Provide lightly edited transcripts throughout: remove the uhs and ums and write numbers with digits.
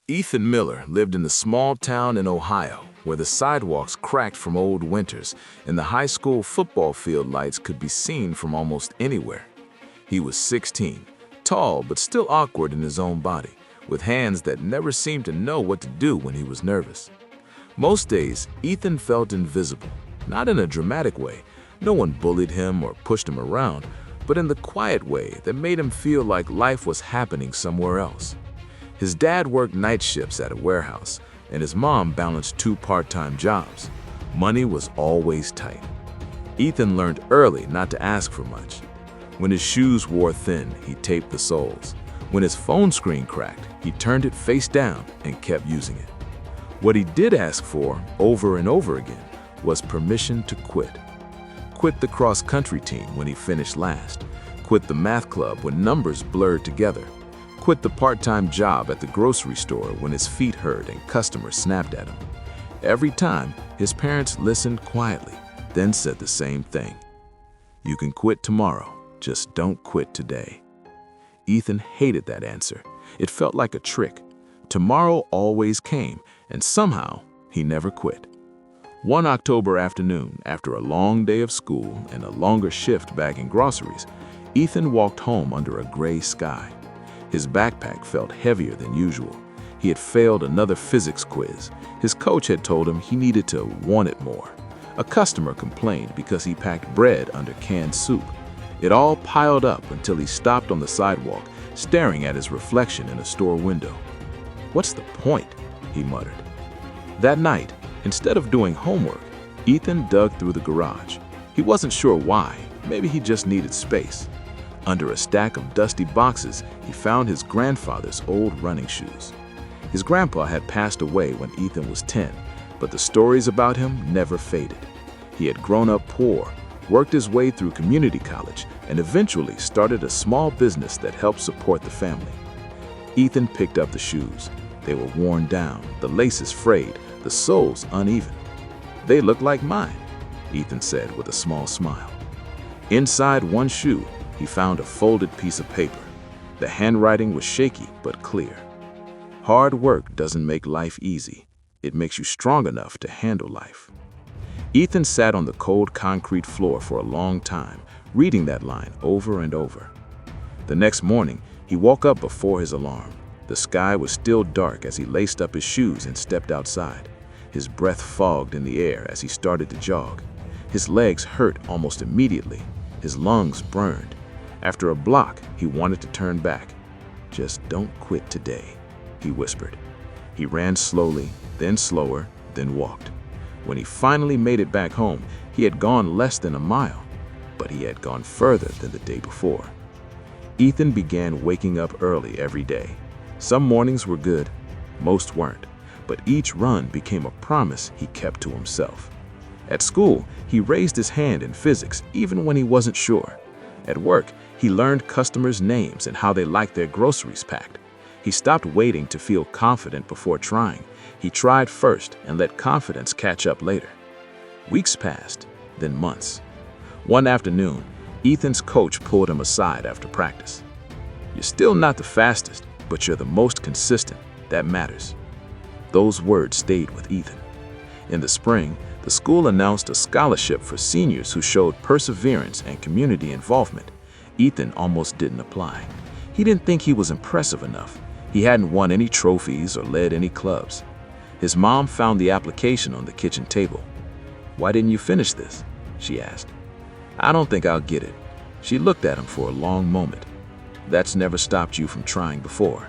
Ethan Miller lived in a small town in Ohio where the sidewalks cracked from old winters and the high school football field lights could be seen from almost anywhere. He was 16, tall but still awkward in his own body, with hands that never seemed to know what to do when he was nervous. Most days, Ethan felt invisible, not in a dramatic way. No one bullied him or pushed him around, but in the quiet way that made him feel like life was happening somewhere else. His dad worked night shifts at a warehouse, and his mom balanced two part-time jobs. Money was always tight. Ethan learned early not to ask for much. When his shoes wore thin, he taped the soles. When his phone screen cracked, he turned it face down and kept using it. What he did ask for, over and over again, was permission to quit. Quit the cross-country team when he finished last. Quit the math club when numbers blurred together. Quit the part-time job at the grocery store when his feet hurt and customers snapped at him. Every time, his parents listened quietly, then said the same thing. You can quit tomorrow, just don't quit today. Ethan hated that answer. It felt like a trick. Tomorrow always came, and somehow he never quit. One October afternoon, after a long day of school and a longer shift bagging groceries, Ethan walked home under a gray sky. His backpack felt heavier than usual. He had failed another physics quiz. His coach had told him he needed to want it more. A customer complained because he packed bread under canned soup. It all piled up until he stopped on the sidewalk, staring at his reflection in a store window. "What's the point?" he muttered. That night, instead of doing homework, Ethan dug through the garage. He wasn't sure why. Maybe he just needed space. Under a stack of dusty boxes, he found his grandfather's old running shoes. His grandpa had passed away when Ethan was 10, but the stories about him never faded. He had grown up poor, worked his way through community college, and eventually started a small business that helped support the family. Ethan picked up the shoes. They were worn down, the laces frayed, the soles uneven. "They look like mine," Ethan said with a small smile. Inside one shoe, he found a folded piece of paper. The handwriting was shaky but clear. Hard work doesn't make life easy. It makes you strong enough to handle life. Ethan sat on the cold concrete floor for a long time, reading that line over and over. The next morning, he woke up before his alarm. The sky was still dark as he laced up his shoes and stepped outside. His breath fogged in the air as he started to jog. His legs hurt almost immediately. His lungs burned. After a block, he wanted to turn back. "Just don't quit today," he whispered. He ran slowly, then slower, then walked. When he finally made it back home, he had gone less than a mile, but he had gone further than the day before. Ethan began waking up early every day. Some mornings were good, most weren't, but each run became a promise he kept to himself. At school, he raised his hand in physics even when he wasn't sure. At work, he learned customers' names and how they liked their groceries packed. He stopped waiting to feel confident before trying. He tried first and let confidence catch up later. Weeks passed, then months. One afternoon, Ethan's coach pulled him aside after practice. "You're still not the fastest, but you're the most consistent. That matters." Those words stayed with Ethan. In the spring, the school announced a scholarship for seniors who showed perseverance and community involvement. Ethan almost didn't apply. He didn't think he was impressive enough. He hadn't won any trophies or led any clubs. His mom found the application on the kitchen table. "Why didn't you finish this?" she asked. "I don't think I'll get it." She looked at him for a long moment. "That's never stopped you from trying before."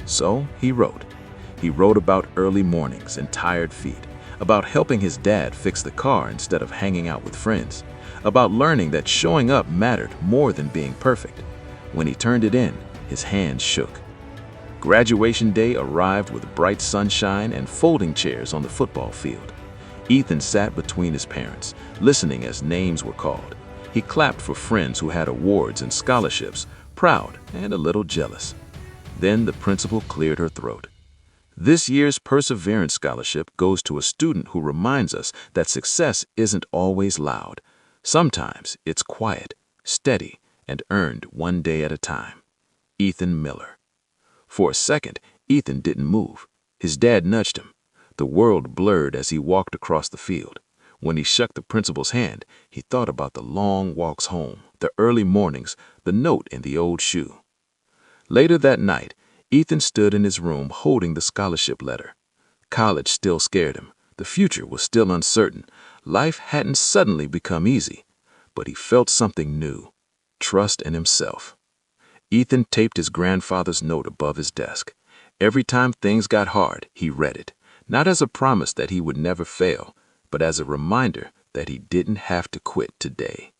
So he wrote. He wrote about early mornings and tired feet, about helping his dad fix the car instead of hanging out with friends, about learning that showing up mattered more than being perfect. When he turned it in, his hands shook. Graduation day arrived with bright sunshine and folding chairs on the football field. Ethan sat between his parents, listening as names were called. He clapped for friends who had awards and scholarships, proud and a little jealous. Then the principal cleared her throat. "This year's Perseverance Scholarship goes to a student who reminds us that success isn't always loud. Sometimes it's quiet, steady, and earned one day at a time. Ethan Miller." For a second, Ethan didn't move. His dad nudged him. The world blurred as he walked across the field. When he shook the principal's hand, he thought about the long walks home, the early mornings, the note in the old shoe. Later that night, Ethan stood in his room holding the scholarship letter. College still scared him. The future was still uncertain. Life hadn't suddenly become easy. But he felt something new: trust in himself. Ethan taped his grandfather's note above his desk. Every time things got hard, he read it, not as a promise that he would never fail, but as a reminder that he didn't have to quit today.